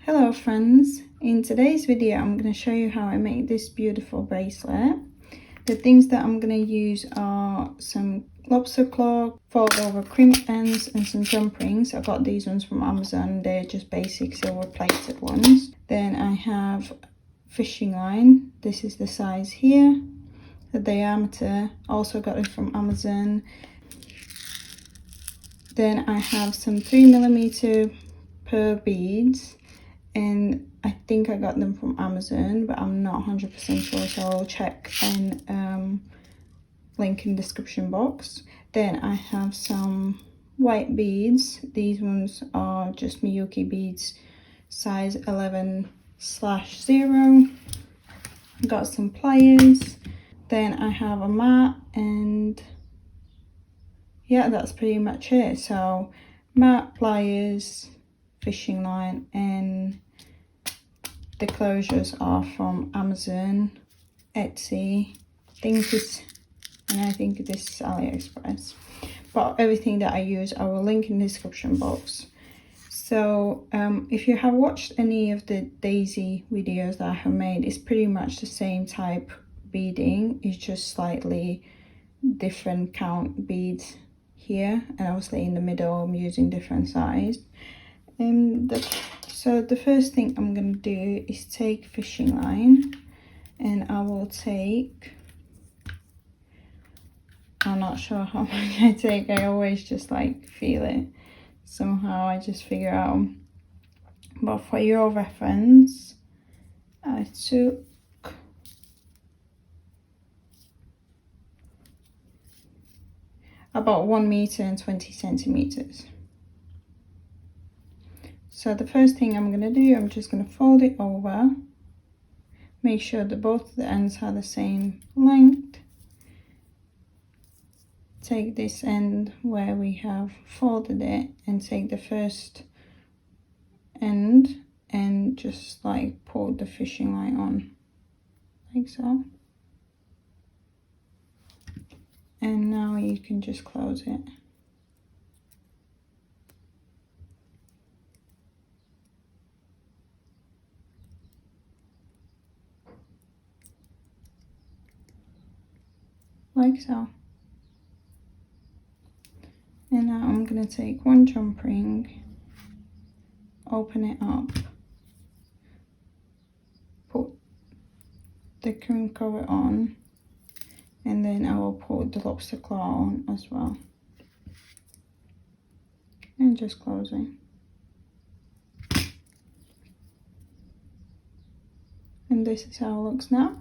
Hello friends, in today's video I'm going to show you how I make this beautiful bracelet. The things that I'm going to use are some lobster claw, fold over crimp ends and some jump rings. I got these ones from Amazon, they're just basic silver plated ones. Then I have fishing line, this is the size here, the diameter, also got it from Amazon. Then I have some 3mm pearl beads, and I think I got them from Amazon, but I'm not 100% sure, so I'll check and link in the description box. Then I have some white beads. These ones are just Miyuki beads, size 11/0. Got some pliers. Then I have a mat, and yeah, that's pretty much it. So mat, pliers, fishing line, and the closures are from Amazon, Etsy, I think this is AliExpress. But everything that I use I will link in the description box. So if you have watched any of the daisy videos that I have made, it's pretty much the same type beading, it's just slightly different count beads here, and obviously in the middle I'm using different size. So the first thing I'm going to do is take fishing line, and I will take, I'm not sure how much I take, I always just like feel it, somehow I just figure out, but for your reference I took about 1 meter and 20 centimeters. So the first thing I'm going to do, I'm just going to fold it over, make sure that both the ends are the same length. Take this end where we have folded it and take the first end and just like pull the fishing line on, like so. And now you can just close it. Like so. And now I'm going to take one jump ring, open it up, put the cream cover on, and then I will put the lobster claw on as well. And just close it. And this is how it looks now.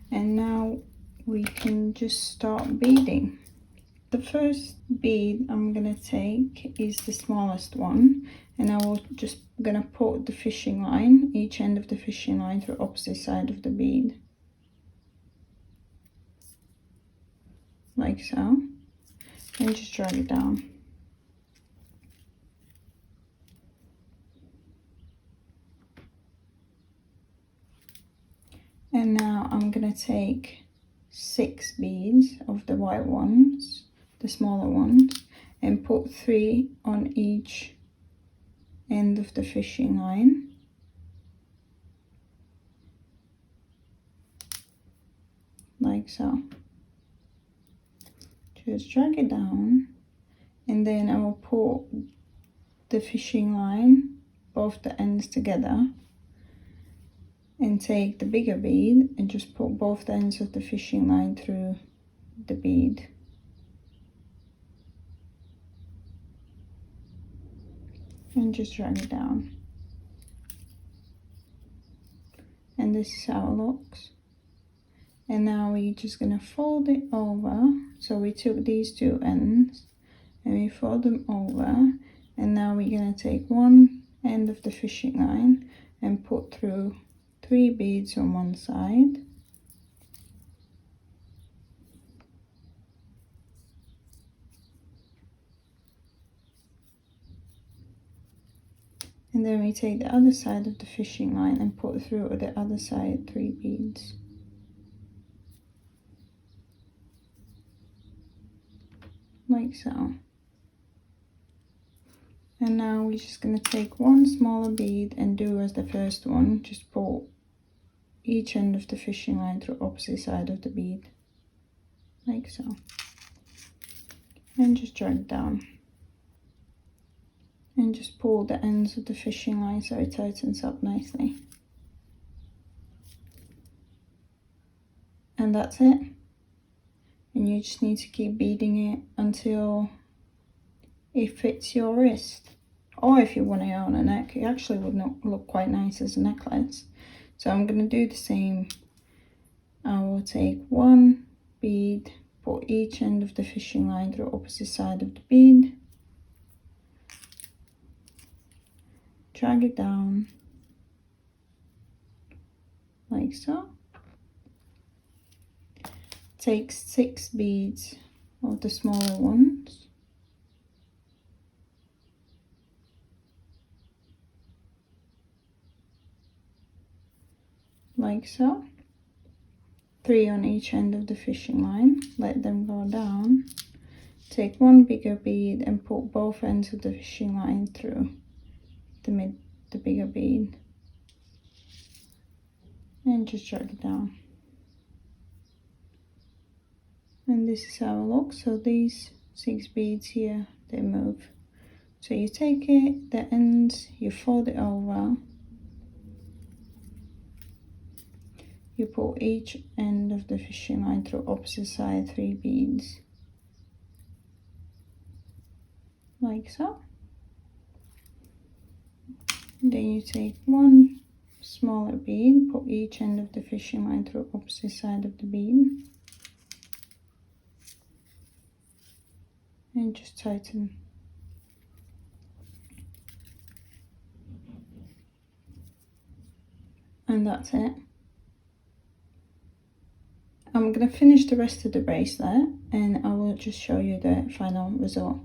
And now we can just start beading. The first bead I'm gonna take is the smallest one, and I will just gonna put the fishing line, each end of the fishing line, to the opposite side of the bead, like so, and just drag it down. And now I'm gonna take 6 beads of the white ones, the smaller ones, and put 3 on each end of the fishing line, like so. Just drag it down, and then I will put the fishing line, both the ends together, and take the bigger bead and just put both the ends of the fishing line through the bead. And just drag it down. And this is how it looks. And now we're just gonna fold it over. So we took these 2 ends and we fold them over, and now we're gonna take one end of the fishing line and put through 3 beads on one side, and then we take the other side of the fishing line and put through the other side 3 beads, like so. And now we're just going to take one smaller bead and do as the first one, just pull each end of the fishing line through opposite side of the bead, like so, and just drag it down. And just pull the ends of the fishing line so it tightens up nicely. And that's it. And you just need to keep beading it until it fits your wrist. Or if you want it on a neck, it actually would not look quite nice as a necklace. So I'm going to do the same. I will take one bead, pull each end of the fishing line through opposite side of the bead, drag it down like so. Take 6 beads of the smaller ones, like so, 3 on each end of the fishing line, let them go down. Take one bigger bead and pull both ends of the fishing line through the bigger bead, and just drag it down. And this is how it looks. So these 6 beads here, they move. So you take it, the ends, you fold it over, you pull each end of the fishing line through opposite side 3 beads, like so. Then you take one smaller bead, pull each end of the fishing line through opposite side of the bead, and just tighten. And that's it. I'm going to finish the rest of the bracelet and I will just show you the final result.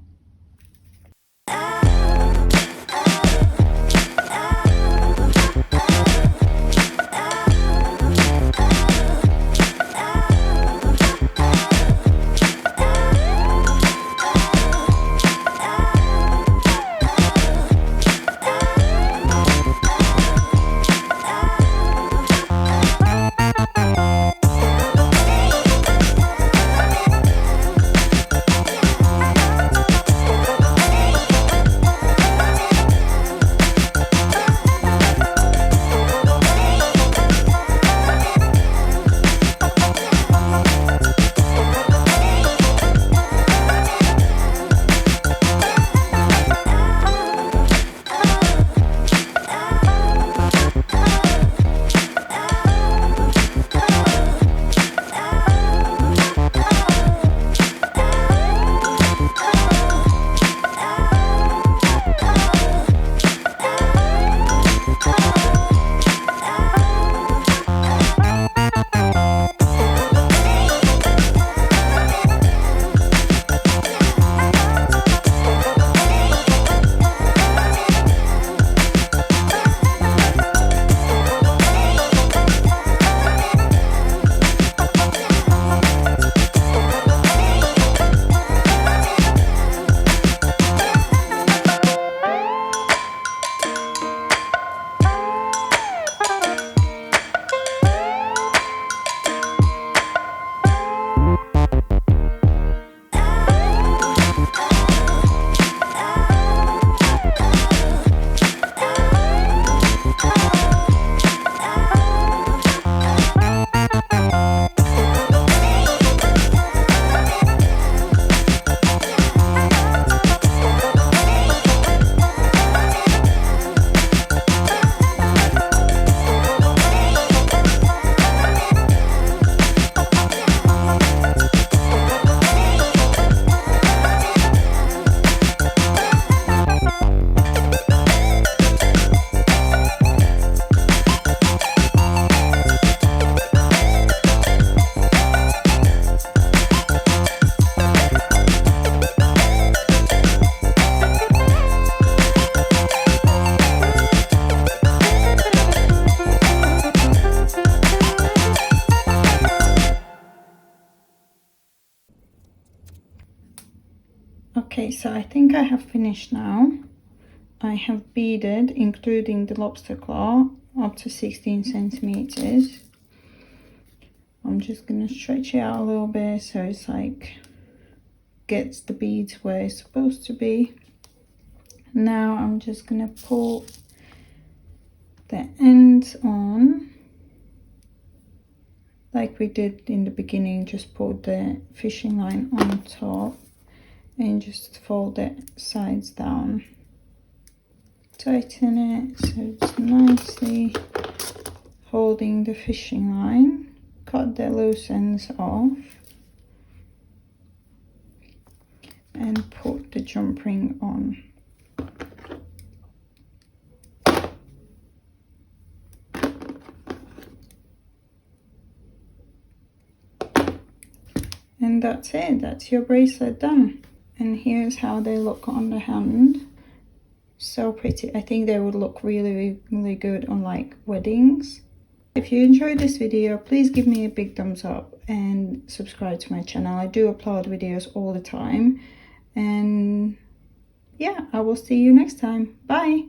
Okay, so I think I have finished now. I have beaded, including the lobster claw, up to 16 centimeters. I'm just gonna stretch it out a little bit so it's like gets the beads where it's supposed to be. Now I'm just gonna pull the ends on like we did in the beginning. Just pull the fishing line on top and just fold the sides down. Tighten it so it's nicely holding the fishing line. Cut the loose ends off and put the jump ring on. And that's it, that's your bracelet done. And here's how they look on the hand. So pretty. I think they would look really, really good on like weddings. If you enjoyed this video, please give me a big thumbs up and subscribe to my channel. I do upload videos all the time. And yeah, I will see you next time. Bye!